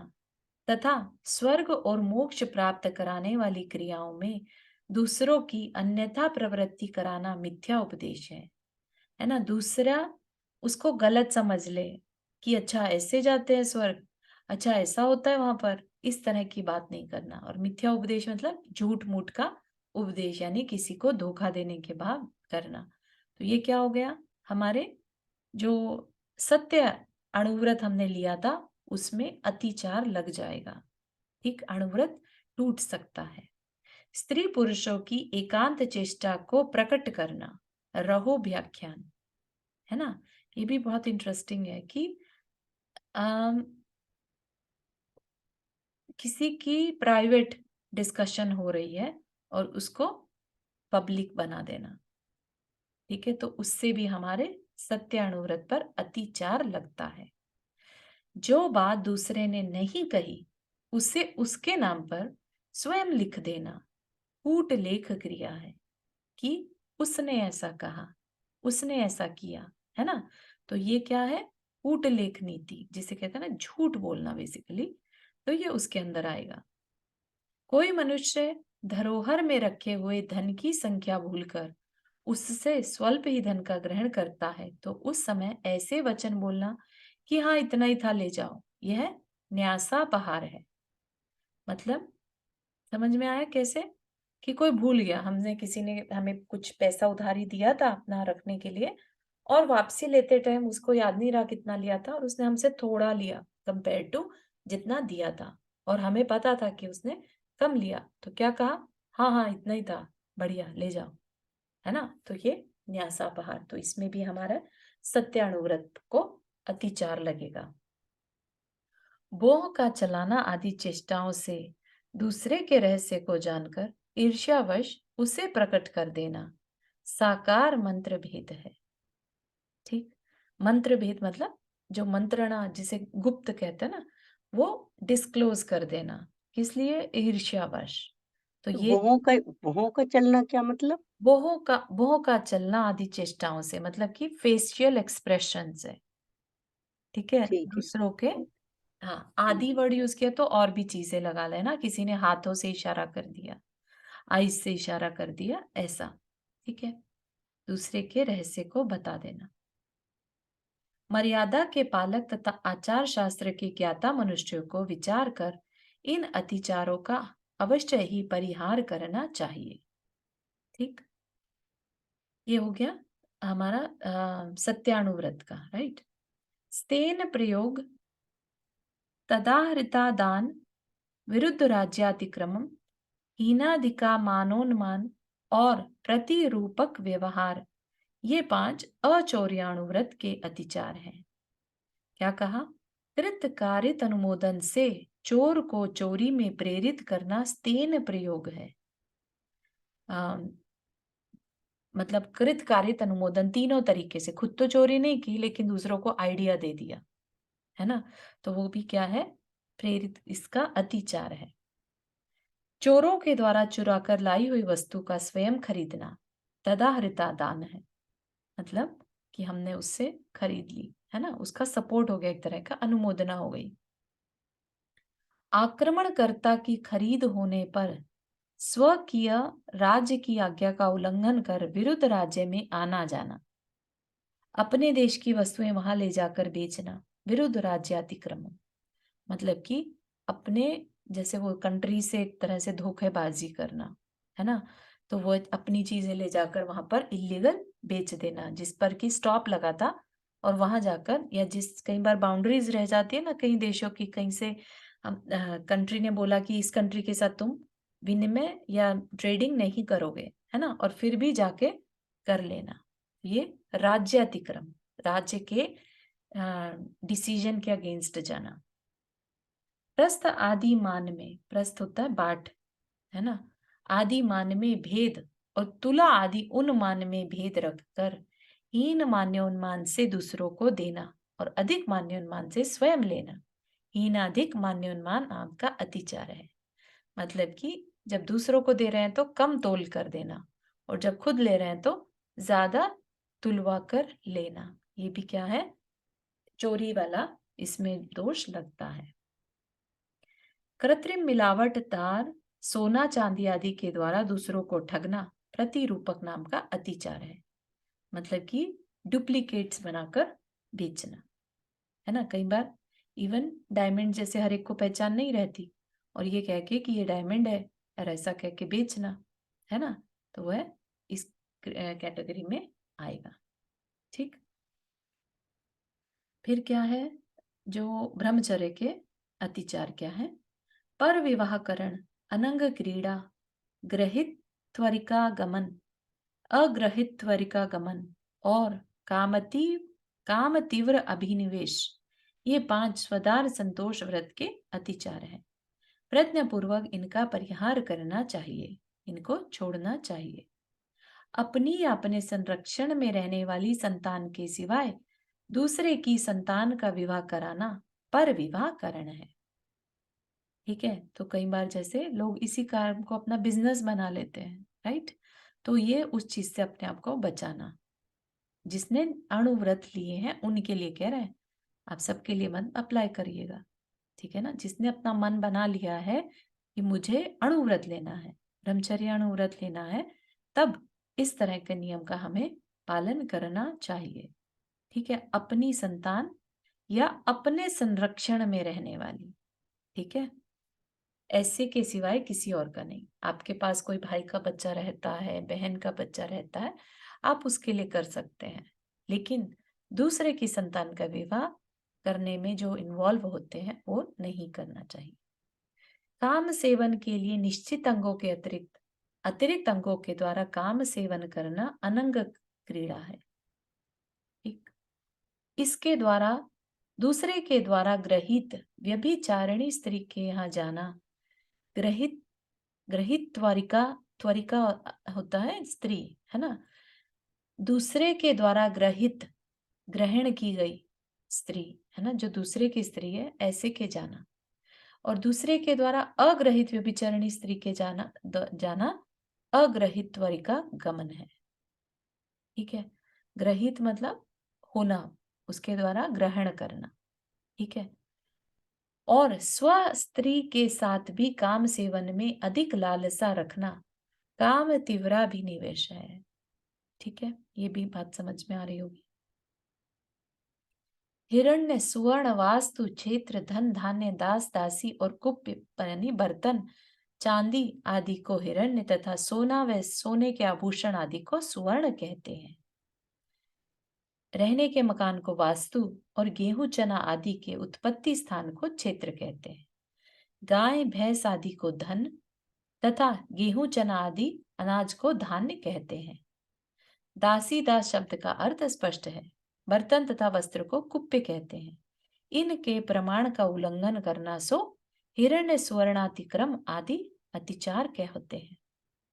तथा स्वर्ग और मोक्ष प्राप्त कराने वाली क्रियाओं में दूसरों की अन्यथा प्रवृत्ति कराना मिथ्या उपदेश है ना। दूसरा उसको गलत समझ ले कि अच्छा ऐसे जाते हैं स्वर्ग, अच्छा ऐसा होता है वहां पर, इस तरह की बात नहीं करना। और मिथ्या उपदेश मतलब झूठ मूठ का उपदेश, यानी किसी को धोखा देने के भाव करना। तो ये क्या हो गया, हमारे जो सत्य अणुव्रत हमने लिया था उसमें अतिचार लग जाएगा। ठीक, अणुव्रत टूट सकता है। स्त्री पुरुषों की एकांत चेष्टा को प्रकट करना, रहो व्याख्यान, है ना। ये भी बहुत इंटरेस्टिंग है कि किसी की प्राइवेट डिस्कशन हो रही है और उसको पब्लिक बना देना। ठीक है, तो उससे भी हमारे सत्य अणुव्रत पर अतिचार लगता है। जो बात दूसरे ने नहीं कही उसे उसके नाम पर स्वयं लिख देना कूट लेख क्रिया है, कि उसने ऐसा कहा, उसने ऐसा किया, है ना। तो ये क्या है, कूट लेख नीति, जिसे कहते हैं ना झूठ बोलना बेसिकली, तो ये उसके अंदर आएगा। कोई मनुष्य धरोहर में रखे हुए धन की संख्या भूलकर उससे स्वल्प ही धन का ग्रहण करता है तो उस समय ऐसे वचन बोलना कि हाँ इतना ही था ले जाओ, यह न्यासापहार है। मतलब समझ में आया कैसे, कि कोई भूल गया, हमने किसी ने हमें कुछ पैसा उधारी दिया था अपना रखने के लिए, और वापसी लेते टाइम उसको याद नहीं रहा कितना लिया था और उसने हमसे थोड़ा लिया कंपेयर टू जितना दिया था, और हमें पता था कि उसने कम लिया, तो क्या कहा, हाँ हाँ इतना ही था, बढ़िया ले जाओ, है ना। तो ये न्यासापहार, तो इसमें भी हमारा सत्यानुव्रत को अतिचार लगेगा। मोह का चलाना आदि चेष्टाओं से दूसरे के रहस्य को जानकर ईर्ष्यावश उसे प्रकट कर देना साकार मंत्र भेद है। ठीक, मंत्र भेद मतलब जो मंत्रणा जिसे गुप्त कहते हैं ना, वो डिस्क्लोज कर देना, किस लिए, ईर्ष्यावश। तो तो ये भौहों का चलना क्या मतलब? मोह का चलना आदि चेष्टाओं से मतलब कि फेशियल एक्सप्रेशन से। ठीक है, ठीक है। दूसरों के, हाँ आदि वर्ड यूज किया तो और भी चीजें लगा लेना, किसी ने हाथों से इशारा कर दिया, आईज से इशारा कर दिया, ऐसा। ठीक है, दूसरे के रहस्य को बता देना। मर्यादा के पालक तथा आचार शास्त्र के ज्ञाता मनुष्यों को विचार कर इन अतिचारों का अवश्य ही परिहार करना चाहिए। ठीक, ये हो गया हमारा सत्यानुव्रत का, राइट। स्तेन प्रयोग तदाहृता दान विरुद्ध राज्यातिक्रमम हीनाधिका मानोन्मान और प्रतिरूपक व्यवहार, ये 5 अचौर्याणु व्रत के अतिचार हैं। क्या कहा? कृतकारित अनुमोदन से चोर को चोरी में प्रेरित करना स्तेन प्रयोग है। मतलब कृतकारित अनुमोदन तीनों तरीके से, खुद तो चोरी नहीं की लेकिन दूसरों को आइडिया दे दिया, है ना, तो वो भी क्या है? प्रेरित, इसका अतिचार है। चोरों के द्वारा चुरा कर लाई हुई वस्तु का स्वयं खरीदना तदाहृता दान है। मतलब कि हमने उससे खरीद ली, है ना, उसका सपोर्ट हो गया, एक तरह का अनुमोदना हो गई। आक्रमणकर्ता की खरीद होने पर स्वकीय राज्य की आज्ञा का उल्लंघन कर विरुद्ध राज्य में आना जाना, अपने देश की वस्तुएं वहां ले जाकर बेचना, विरुद्ध राज्य अतिक्रमण, मतलब कि अपने, जैसे वो कंट्री से एक तरह से धोखेबाजी करना, है ना, तो वो अपनी चीजें ले जाकर वहां पर इलीगल बेच देना, जिस पर कि स्टॉप लगा था, और वहां जाकर, या जिस कई बार बाउंड्रीज रह जाती है ना कई देशों की, कहीं से कंट्री ने बोला कि इस कंट्री के साथ तुम विनिमय या ट्रेडिंग नहीं करोगे, है ना, और फिर भी जाके कर लेना, ये राज्य अतिक्रमण, राज्य के डिसीजन के अगेंस्ट जाना। प्रस्थ आदि मान में, प्रस्थ होता है बाट, है ना, आदि मान में भेद और तुला आदि उन मान में भेद रखकर हीन मान्योन्मान से दूसरों को देना और अधिक मान्योन्मान से स्वयं लेना, हीनाधिक मान्योन्मान आपका अतिचार है। मतलब कि जब दूसरों को दे रहे हैं तो कम तोल कर देना, और जब खुद ले रहे हैं तो ज्यादा तुलवा कर लेना, ये भी क्या है? चोरी वाला इसमें दोष लगता है। कृत्रिम मिलावट, तार, सोना चांदी आदि के द्वारा दूसरों को ठगना प्रतिरूपक नाम का अतिचार है। मतलब कि डुप्लीकेट्स बनाकर बेचना, है ना, कई बार इवन डायमंड जैसे हर एक को पहचान नहीं रहती, और ये कह के कि ये डायमंड है और ऐसा कह के बेचना, है ना, तो वह इस कैटेगरी में आएगा। ठीक, फिर क्या है? जो ब्रह्मचर्य के अतिचार क्या है? पर विवाहकरण, अनंग क्रीड़ा, ग्रहित त्वरिका गमन, अग्रहित त्वरिका गमन और काम तीव्र अभिनिवेश, ये 5 स्वदार संतोष व्रत के अतिचार हैं। प्रज्ञापूर्वक इनका परिहार करना चाहिए, इनको छोड़ना चाहिए। अपनी या अपने संरक्षण में रहने वाली संतान के सिवाय दूसरे की संतान का विवाह कराना पर विवाह करण है। ठीक है, तो कई बार जैसे लोग इसी काम को अपना बिजनेस बना लेते हैं, राइट, तो ये उस चीज से अपने आप को बचाना। जिसने अणुव्रत लिए हैं उनके लिए कह रहे हैं, आप सबके लिए मत अप्लाई करिएगा, ठीक है ना। जिसने अपना मन बना लिया है कि मुझे अणुव्रत लेना है, ब्रह्मचर्य अणुव्रत लेना है, तब इस तरह के नियम का हमें पालन करना चाहिए। ठीक है, अपनी संतान या अपने संरक्षण में रहने वाली, ठीक है, ऐसे के सिवाय किसी और का नहीं। आपके पास कोई भाई का बच्चा रहता है, बहन का बच्चा रहता है, आप उसके लिए कर सकते हैं, लेकिन दूसरे की संतान का विवाह करने में जो इन्वॉल्व होते हैं वो नहीं करना चाहिए। काम सेवन के लिए निश्चित अंगों के अतिरिक्त अंगों के द्वारा काम सेवन करना अनंग क्रीड़ा है। ठीक, इसके द्वारा दूसरे के द्वारा ग्रहित व्यभिचारिणी स्त्री के यहाँ जाना, ग्रहित त्वरिका होता है स्त्री, है ना, दूसरे के द्वारा ग्रहण की गई स्त्री, है ना, जो दूसरे की स्त्री है, ऐसे के जाना, और दूसरे के द्वारा अग्रहित व्यभिचारिणी स्त्री के जाना अग्रहित त्वरिका गमन है। ठीक है, ग्रहित मतलब होना, उसके द्वारा ग्रहण करना, ठीक है, और स्व स्त्री के साथ भी काम सेवन में अधिक लालसा रखना काम तीव्राभिनिवेश है। ठीक है, ये भी बात समझ में आ रही होगी। हिरण्य, सुवर्ण, वास्तु, क्षेत्र, धन, धान्य, दास दासी और कुप्य यानी बर्तन, चांदी आदि को हिरण्य तथा सोना व सोने के आभूषण आदि को सुवर्ण कहते हैं। रहने के मकान को वास्तु और गेहूं चना आदि के उत्पत्ति स्थान को क्षेत्र कहते हैं। गाय भैंस आदि को धन तथा गेहूं चना आदि अनाज को धान्य कहते हैं। दासी दास शब्द का अर्थ स्पष्ट है। बर्तन तथा वस्त्र को कुप्य कहते हैं। इनके प्रमाण का उल्लंघन करना सो हिरण्य सुवर्णातिक्रम आदि अतिचार कह होते हैं।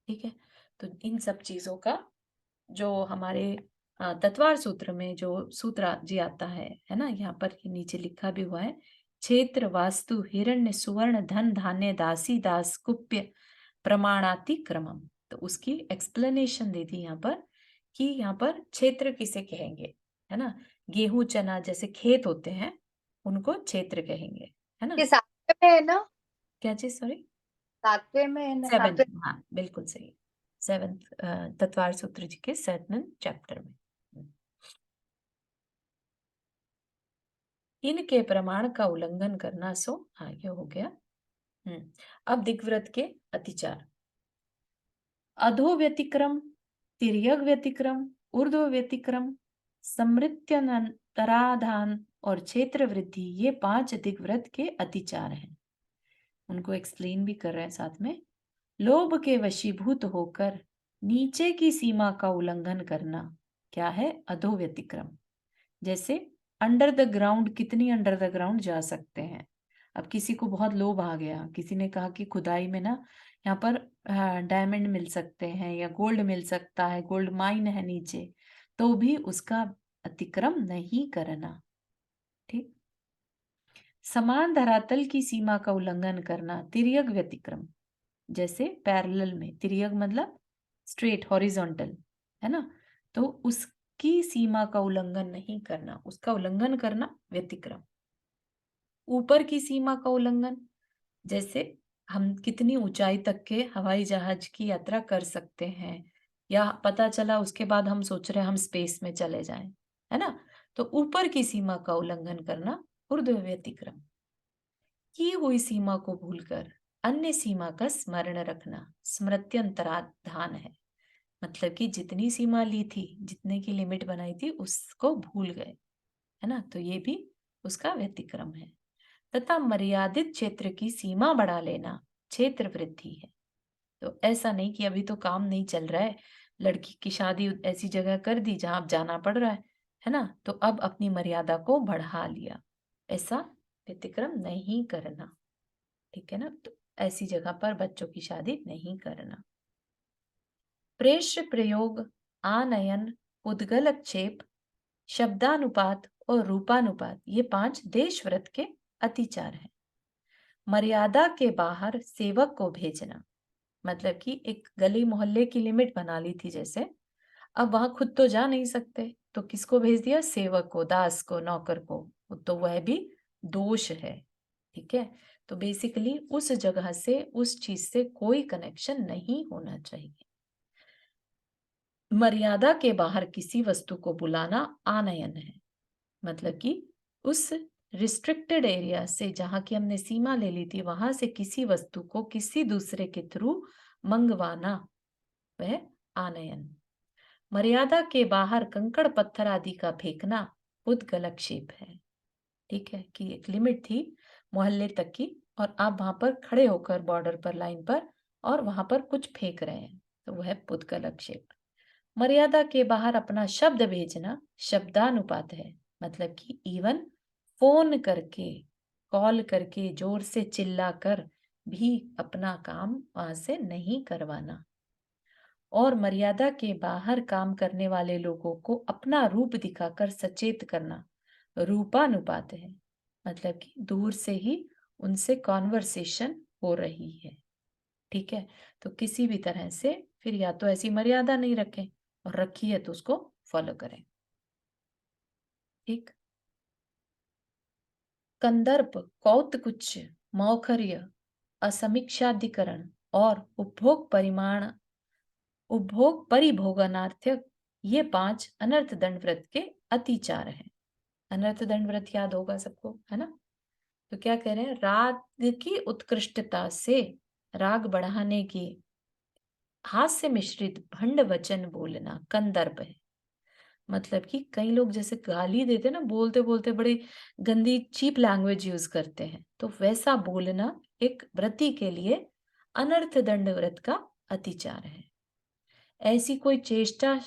ठीक है, तो इन सब चीजों का जो हमारे तत्वार सूत्र में जो सूत्र जी आता है ना, यहाँ पर नीचे लिखा भी हुआ है, क्षेत्र वास्तु हिरण्य सुवर्ण धन धान्य दासी दास कुप्य प्रमाणातिक्रमम। तो उसकी एक्सप्लेनेशन दे दी यहाँ पर कि यहाँ पर क्षेत्र किसे कहेंगे, है ना। गेहूं चना जैसे खेत होते हैं उनको क्षेत्र कहेंगे, है ना। ये सातवें में है ना? क्या चीज, सॉरी? सातवें में है ना? सेवेंथ, सातवें। हाँ बिल्कुल सही। सेवेंथ तत्वार सूत्र जी के 7वें चैप्टर में। इनके प्रमाण का उल्लंघन करना सो, हाँ ये हो गया। अब दिग्व्रत के अतिचार। अधो व्यतिक्रम, तिर्यक व्यतिक्रम, ऊर्ध्व व्यतिक्रम, समृत्यंतराधान और क्षेत्र वृद्धि, ये 5 दिग्व्रत के अतिचार हैं। उनको एक्सप्लेन भी कर रहे हैं साथ में। लोभ के वशीभूत होकर नीचे की सीमा का उल्लंघन करना क्या है? अधो व्यतिक्रम। जैसे अंडर द ग्राउंड, कितनी अंडर द ग्राउंड जा सकते हैं। अब किसी को बहुत लोभ आ गया, किसी ने कहा कि खुदाई में ना यहाँ पर डायमंड मिल सकते हैं या गोल्ड मिल सकता है, गोल्ड माइन है नीचे, तो भी उसका अतिक्रम नहीं करना। ठीक। समान धरातल की सीमा का उल्लंघन करना तिर्यक व्यतिक्रम। जैसे पैरेलल में, तिर्यक मतलब स्ट्रेट हॉरिजॉन्टल, है ना, तो उसकी सीमा का उल्लंघन नहीं करना, उसका उल्लंघन करना व्यतिक्रम। ऊपर की सीमा का उल्लंघन, जैसे हम कितनी ऊंचाई तक के हवाई जहाज की यात्रा कर सकते हैं, या पता चला उसके बाद हम सोच रहे हैं हम स्पेस में चले जाएं, है ना, तो ऊपर की सीमा का उल्लंघन करना ऊर्ध्व व्यतिक्रम। की हुई सीमा को भूलकर अन्य सीमा का स्मरण रखना स्मृत्यंतराधान है। मतलब कि जितनी सीमा ली थी, जितने की लिमिट बनाई थी, उसको भूल गए, है ना, तो ये भी उसका व्यतिक्रम है। तथा मर्यादित क्षेत्र की सीमा बढ़ा लेना क्षेत्र वृद्धि है। तो ऐसा नहीं कि अभी तो काम नहीं चल रहा है, लड़की की शादी ऐसी जगह कर दी जहां अब जाना पड़ रहा है ना, तो अब अपनी मर्यादा को बढ़ा लिया, ऐसा व्यतिक्रम नहीं करना। ठीक है ना, तो ऐसी जगह पर बच्चों की शादी नहीं करना। प्रेष्य प्रयोग, आनयन, उद्गलक्षेप, शब्दानुपात और रूपानुपात, ये 5 देशव्रत के अतिचार हैं। मर्यादा के बाहर सेवक को भेजना, मतलब कि एक गली मोहल्ले की लिमिट बना ली थी जैसे, अब वहां खुद तो जा नहीं सकते, तो किसको भेज दिया? सेवक को, दास को, नौकर को, तो वह भी दोष है। ठीक है, तो बेसिकली उस जगह से, उस चीज से कोई कनेक्शन नहीं होना चाहिए। मर्यादा के बाहर किसी वस्तु को बुलाना आनयन है, मतलब कि उस रिस्ट्रिक्टेड एरिया से, जहां की हमने सीमा ले ली थी, वहां से किसी वस्तु को किसी दूसरे के थ्रू मंगवाना, वह आनयन। मर्यादा के बाहर कंकड़ पत्थर आदि का फेंकना उद्गलक्षेप है। ठीक है, कि एक लिमिट थी मोहल्ले तक की, और आप वहां पर खड़े होकर बॉर्डर पर, लाइन पर, और वहां पर कुछ फेंक रहे हैं, तो वह उद्गलक्षेप। मर्यादा के बाहर अपना शब्द भेजना शब्दानुपात है, मतलब कि इवन फोन करके, कॉल करके, जोर से चिल्लाकर भी अपना काम वहां से नहीं करवाना। और मर्यादा के बाहर काम करने वाले लोगों को अपना रूप दिखाकर सचेत करना रूपानुपात है, मतलब कि दूर से ही उनसे कॉन्वर्सेशन हो रही है। ठीक है, तो किसी भी तरह से फिर या तो ऐसी मर्यादा नहीं रखें, और रखी है तो उसको फॉलो करें। ठीक। कंदर्प, कौतकुच्च, मौखर्य, असमीक्षाधिकरण और उपभोग परिभोगनार्थक, ये 5 अनर्थ दंड व्रत के अतिचार हैं। अनर्थ दंड व्रत याद होगा सबको, है ना। तो क्या कह रहे हैं? राग की उत्कृष्टता से राग बढ़ाने की हास्य मिश्रित भंड वचन बोलना कंदर्प है। मतलब कि कई लोग जैसे गाली देते ना, बोलते बोलते बड़ी गंदी चीप लैंग्वेज यूज करते हैं, तो वैसा बोलना एक व्रती के लिए अनर्थ दंड व्रत का अतिचार है। ऐसी कोई चेष्टा,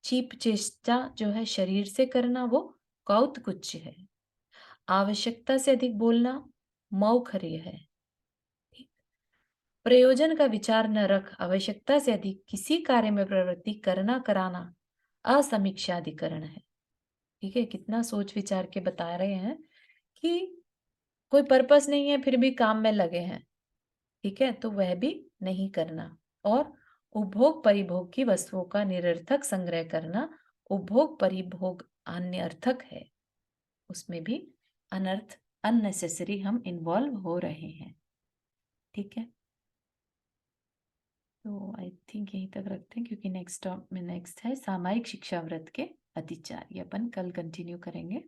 चीप चेष्टा जो है शरीर से करना, वो कौतकुच्च है। आवश्यकता से अधिक बोलना मौखर्य है। प्रयोजन का विचार न रख आवश्यकता से अधिक किसी कार्य में प्रवृत्ति करना कराना असमीक्षाधिकरण है। ठीक है, कितना सोच विचार के बता रहे हैं कि कोई पर्पस नहीं है फिर भी काम में लगे हैं, ठीक है, तो वह भी नहीं करना। और उपभोग परिभोग की वस्तुओं का निरर्थक संग्रह करना, उपभोग परिभोग अनर्थक है, उसमें भी अनर्थ, अननेसेसरी हम इन्वॉल्व हो रहे हैं। ठीक है, तो आई थिंक यहीं तक रखते हैं, क्योंकि नेक्स्ट है सामायिक शिक्षा व्रत के अतिचार, ये अपन कल कंटिन्यू करेंगे।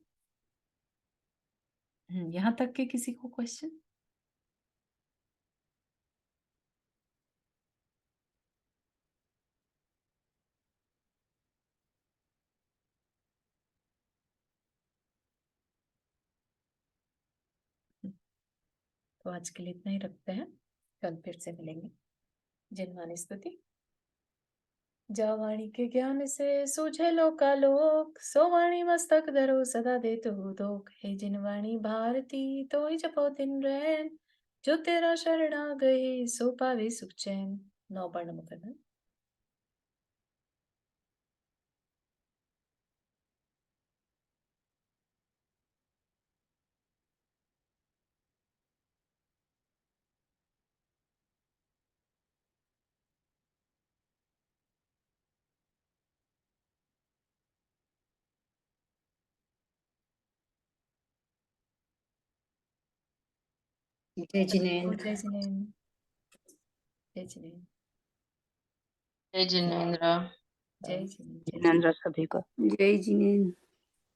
यहाँ तक के किसी को क्वेश्चन? तो आज के लिए इतना ही रखते हैं, कल फिर से मिलेंगे। जनवाणी स्तुति। जा वाणी के ज्ञान से सूझे लोकालोक, सो वाणी मस्तक धरो सदा दे तू दोख। हे जिनवाणी भारती तो ही जपो दिन रैन, जो तेरा शरणा गए सो पावे सुख चैन। 9 बार नमो करना। जय जिनेन्द्र। जय जिनेन्द्र। जय जिनेन्द्र। जय जिनेन्द्र। जय जिनेन्द्र। जिनेन्द्र सभी को। जय जिनेन्द्र।